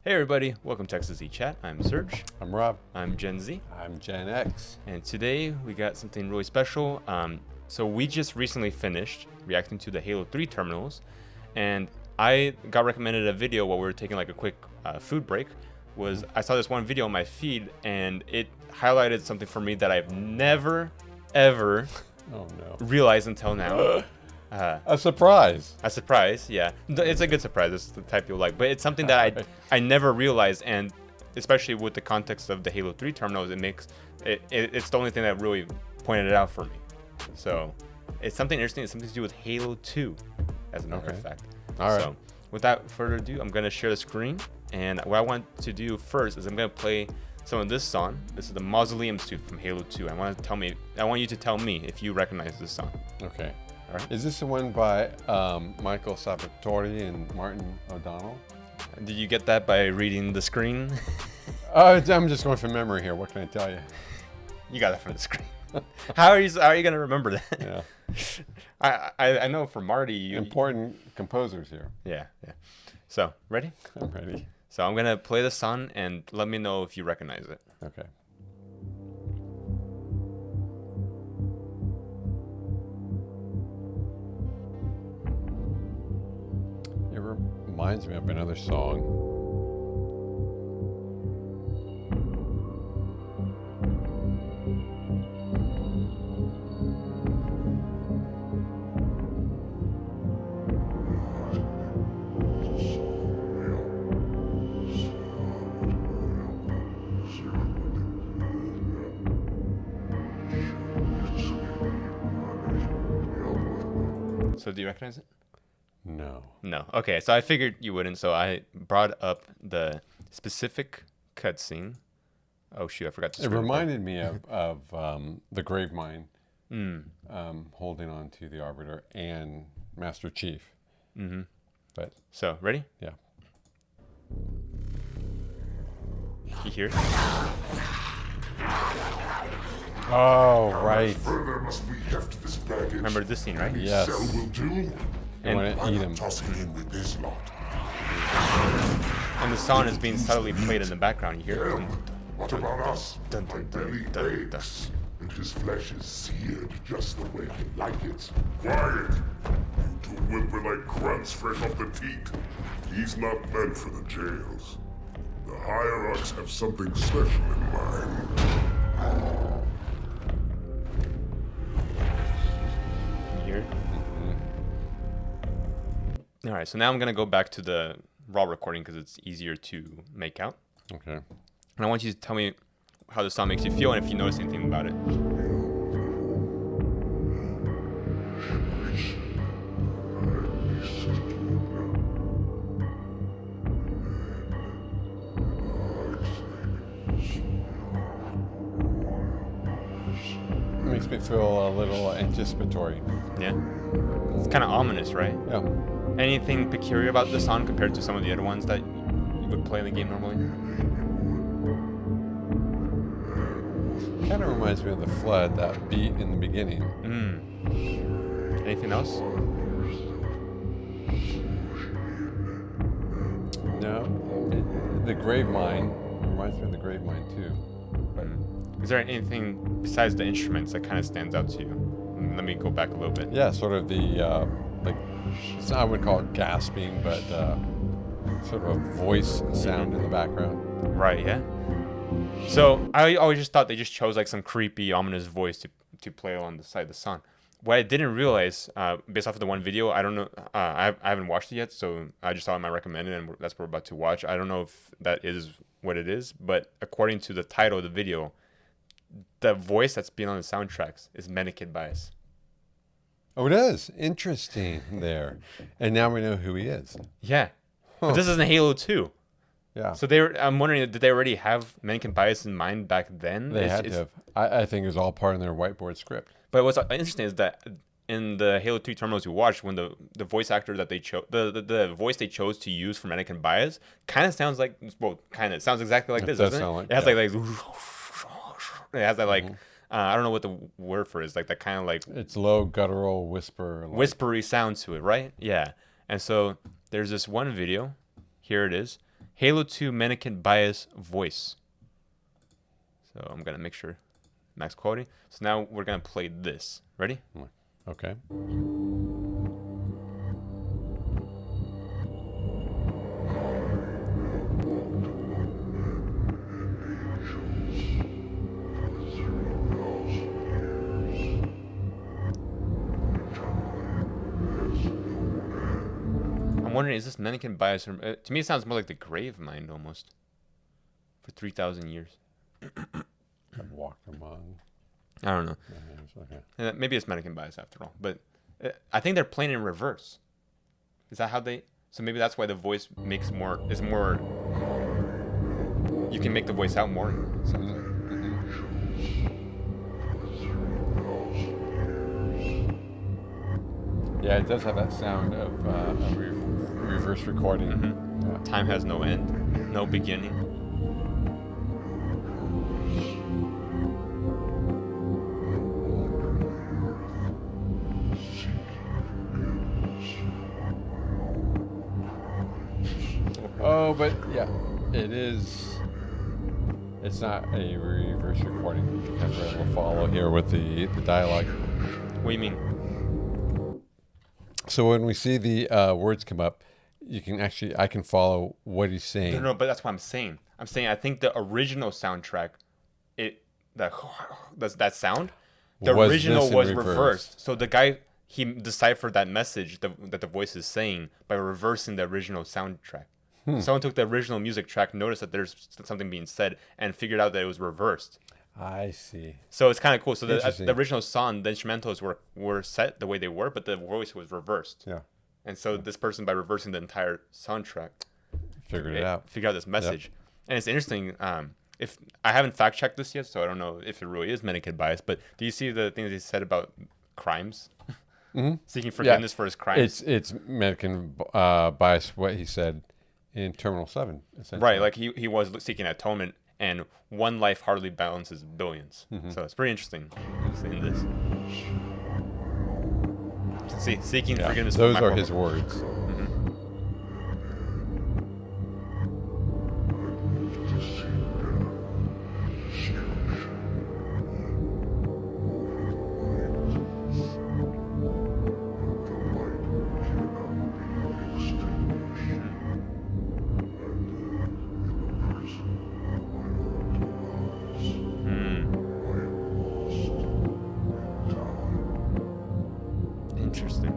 Hey everybody, welcome to XZ Chat. I'm Serge. I'm Rob. I'm Gen Z. I'm Gen X. And today we got something really special. So we just recently finished reacting to the Halo 3 terminals, and I got recommended a video while we were taking like a quick food break. I saw this one video on my feed, and it highlighted something for me that I've never, ever realized until now. A surprise. A surprise, yeah. It's a good surprise. It's the type you'll like. But it's something that I never realized, and especially with the context of the Halo 3 terminals, it's the only thing that really pointed it out for me. So it's something interesting. It's something to do with Halo 2, as a matter of fact. All right. So without further ado, I'm going to share the screen. And what I want to do first is I'm going to play some of this song. This is the Mausoleum Suite from Halo 2. I want you to tell me if you recognize this song. Okay. All right. Is this the one by Michael Salvatore and Martin O'Donnell? Did you get that by reading the screen? I'm just going from memory here. What can I tell you? You got that from the screen. How are you gonna remember that? Yeah. I know for Marty. Important composers here. Yeah. So ready? I'm ready. So I'm gonna play the song and let me know if you recognize it. Okay. It reminds me of another song. So do you recognize it? No. No. Okay, so I figured you wouldn't, so I brought up the specific cutscene. Oh shoot, I forgot to. It reminded me of the Gravemind, holding on to the Arbiter and Master Chief. Mm-hmm. But so ready? Yeah. You hear it? Oh, right. Further must we heft this baggage. Remember this scene, right? Yes. Cell will do. I want to eat him. Tossing in with this lot. And the song is being subtly played in the background. You hear it? What about us? Dun, My dun, belly dun, dun, dun. aches, and his flesh is seared just the way I like it. Quiet! You two whimper like grunts fresh off the teat. He's not meant for the jails. The hierarchs have something special in mind. You hear it? All right, so now I'm gonna go back to the raw recording because it's easier to make out. Okay. And I want you to tell me how the song makes you feel and if you notice anything about it. It makes me feel a little anticipatory. Yeah? It's kind of ominous, right? Yeah. Anything peculiar about the song compared to some of the other ones that you would play in the game normally? Kind of reminds me of the Flood, that beat in the beginning. Anything else? No. The Gravemind reminds me of the Gravemind too. But Is there anything besides the instruments that kind of stands out to you? Let me go back a little bit. yeah, sort of the I would call it gasping, but sort of a voice sound in the background. Right, yeah. So I always just thought they just chose like some creepy, ominous voice to play on the side of the song. What I didn't realize, based off of the one video, I don't know, I haven't watched it yet, so I just saw it in my recommended, and that's what we're about to watch. I don't know if that is what it is, but according to the title of the video, the voice that's being on the soundtracks is Mendicant Bias. Oh, it is. Interesting there. And now we know who he is. Yeah. But this is in Halo 2. Yeah. So I'm wondering, did they already have Mendicant Bias in mind back then? They had to have. I think it was all part of their whiteboard script. But what's interesting is that in the Halo 3 terminals you watched, when the voice actor that they chose, the voice they chose to use for Mendicant Bias kind of sounds like, it sounds exactly like this, doesn't it? It has like it has that like I don't know what the word for it is, like that kind of like It's low guttural whisper. whispery sound to it, right? Yeah. And so there's this one video. Here it is. Halo 2 Mendicant Bias voice. So I'm gonna make sure max quality. So now we're gonna play this. Ready? Okay. I'm wondering, is this Mendicant Bias? To me, it sounds more like the Grave Mind almost. For 3,000 years. I've walked among. I don't know. Okay. Maybe it's Mendicant Bias after all. But I think they're playing in reverse. Is that how they? So maybe that's why the voice is more. You can make the voice out more. Yeah, it does have that sound of a reverse recording. Yeah. Time has no end, no beginning. Oh, but yeah, it is. It's not a reverse recording because we'll follow here with the dialogue. What do you mean? So when we see the words come up, I can follow what he's saying. No, but that's what I'm saying. I'm saying I think the original soundtrack, that sound, the original was reversed. So the guy he deciphered that message that the voice is saying by reversing the original soundtrack. Someone took the original music track, noticed that there's something being said, and figured out that it was reversed. I see. So it's kind of cool. So the original song, the instrumentals were set the way they were, but the voice was reversed. Yeah. And so this person, by reversing the entire soundtrack, figured out this message. Yep. And it's interesting. If I haven't fact checked this yet, so I don't know if it really is Mendicant Bias. But do you see the things he said about crimes? Seeking forgiveness for his crimes. It's Mendicant Bias. What he said in Terminal 7. Right, like he was seeking atonement, and one life hardly balances billions. So it's pretty interesting seeing this. Seeking forgiveness. Those are his words. Interesting.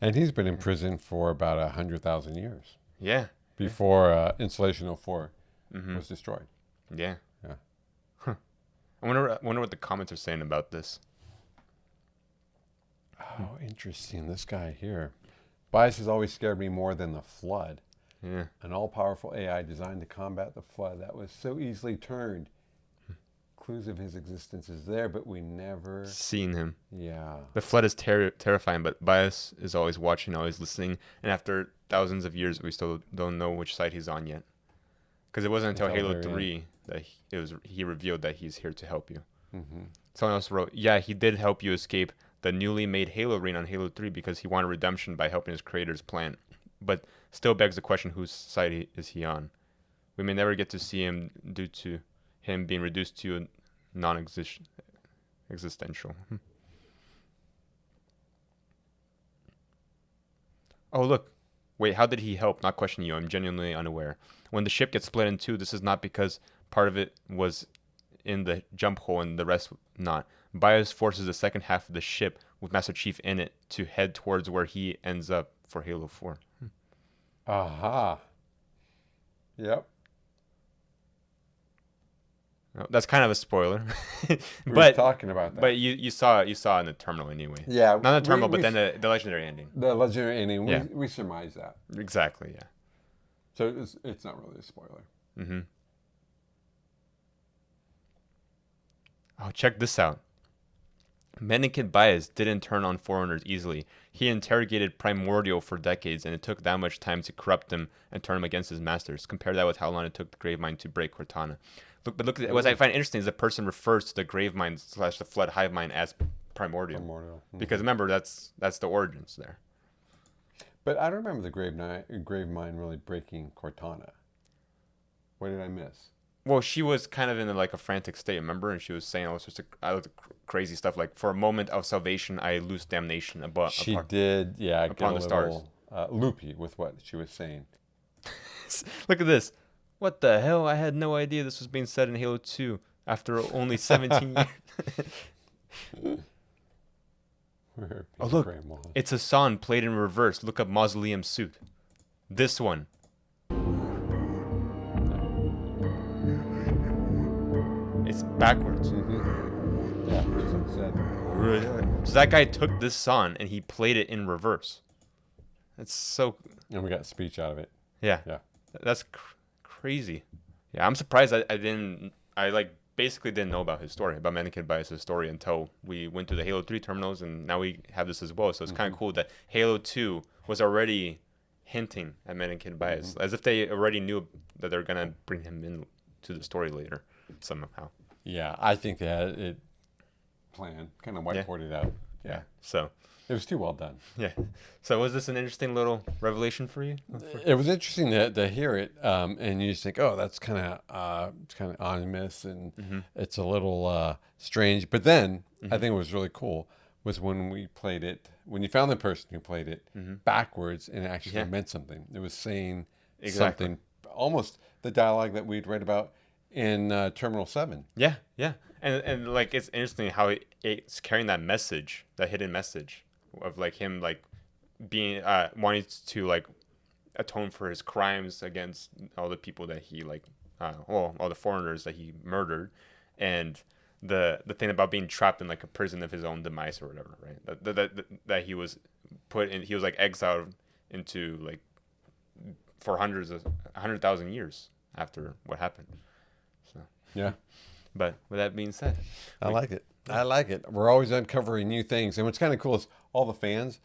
And he's been in prison for about 100,000 years. Yeah. Before Installation 04 was destroyed. Yeah. Yeah. Huh. I wonder what the comments are saying about this. Oh, interesting. This guy here. Bias has always scared me more than the flood. Yeah. An all-powerful AI designed to combat the flood that was so easily turned. Clues of his existence is there, but we never seen him. Yeah. The flood is terrifying, but Bias is always watching, always listening, and after thousands of years, we still don't know which side he's on yet. Because it wasn't until Halo 3 that he revealed that he's here to help you. Someone else wrote, yeah, he did help you escape the newly made Halo ring on Halo 3 because he wanted redemption by helping his creator's plan. But still begs the question, whose side is he on? We may never get to see him due to him being reduced to non-existential. Oh, look. Wait, how did he help? Not question you. I'm genuinely unaware. When the ship gets split in two, this is not because part of it was in the jump hole and the rest not. Bias forces the second half of the ship with Master Chief in it to head towards where he ends up for Halo 4. Aha. Yep. Oh, that's kind of a spoiler. We're talking about that. But you saw it in the terminal anyway. Yeah. Not the terminal, but then the legendary ending. The legendary ending. Yeah. We surmise that. Exactly, yeah. So it's not really a spoiler. Oh, check this out. Mendicant Bias didn't turn on foreigners easily. He interrogated Primordial for decades, and it took that much time to corrupt him and turn him against his masters. Compare that with how long it took the Gravemind to break Cortana. Look, what I find interesting is the person refers to the Gravemind / the Flood Hive Mind as Primordial. Because remember, that's the origins there. But I don't remember the grave mine really breaking Cortana. What did I miss? Well, she was kind of in like a frantic state, remember? And she was saying all sorts of crazy stuff. Like, for a moment of salvation, I lose damnation. She did, yeah, get upon a the stars. little loopy with what she was saying. Look at this. What the hell? I had no idea this was being said in Halo 2 after only 17 years. Oh, look. It's a song played in reverse. Look up Mausoleum Suite. This one. It's backwards. Mm-hmm. Yeah, that's what it said. So that guy took this song and he played it in reverse. That's so... And we got speech out of it. Yeah. Yeah. That's crazy. Yeah, I'm surprised I like basically didn't know about his story, about Mendicant Bias' story, until we went to the Halo 3 terminals, and now we have this as well. So it's kind of cool that Halo 2 was already hinting at Mendicant Bias, as if they already knew that they're going to bring him in to the story later somehow. Yeah, I think they had it planned, kind of whiteboarded out. Yeah. So it was too well done. Yeah. So was this an interesting little revelation for you? It was interesting to hear it, and you just think, oh, that's kind of ominous, and it's a little strange. But then I think it was really cool was when we played it, when you found the person who played it backwards, and it actually meant something. It was saying something, almost the dialogue that we'd read about in Terminal 7. Yeah, yeah. And like, it's interesting how it's carrying that message, that hidden message of like him like being wanting to like atone for his crimes against all the people that he like all the foreigners that he murdered, and the thing about being trapped in like a prison of his own demise or whatever, right? That he was put in, he was like exiled into like for 100,000 years after what happened. So yeah. But with that being said, I like it. I like it. We're always uncovering new things. And what's kind of cool is all the fans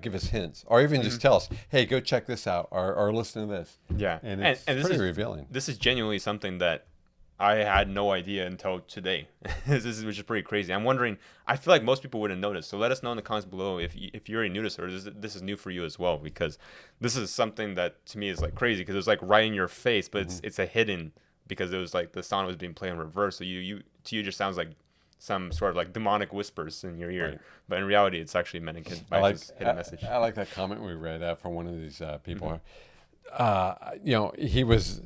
give us hints, or even just tell us, hey, go check this out, or listen to this. Yeah. And it's pretty revealing. This is genuinely something that I had no idea until today, which is pretty crazy. I'm wondering, I feel like most people wouldn't notice. So let us know in the comments below if you already knew this, or this is new for you as well, because this is something that to me is like crazy, because it's like right in your face, but it's a hidden, because it was like the song was being played in reverse. So to you just sounds like some sort of like demonic whispers in your ear, right. But in reality, it's actually Mendicant Bias' hidden message. I like that comment we read from one of these people. He was,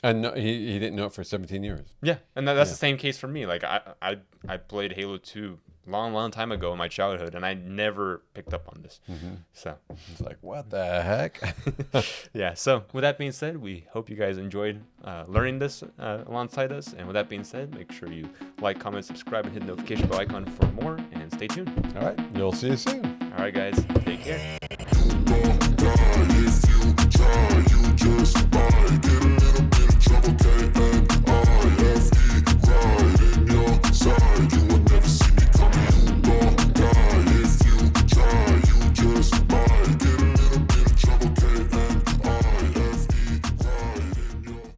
and he didn't know it for 17 years. Yeah, and that's the same case for me. Like I played Halo 2 long time ago in my childhood, and I never picked up on this. So it's like, what the heck? Yeah. So with that being said, we hope you guys enjoyed learning this alongside us. And with that being said, make sure you like, comment, subscribe, and hit the notification bell icon for more. And stay tuned. All right, you'll see you soon. All right, guys. Take care. You won't die if you try.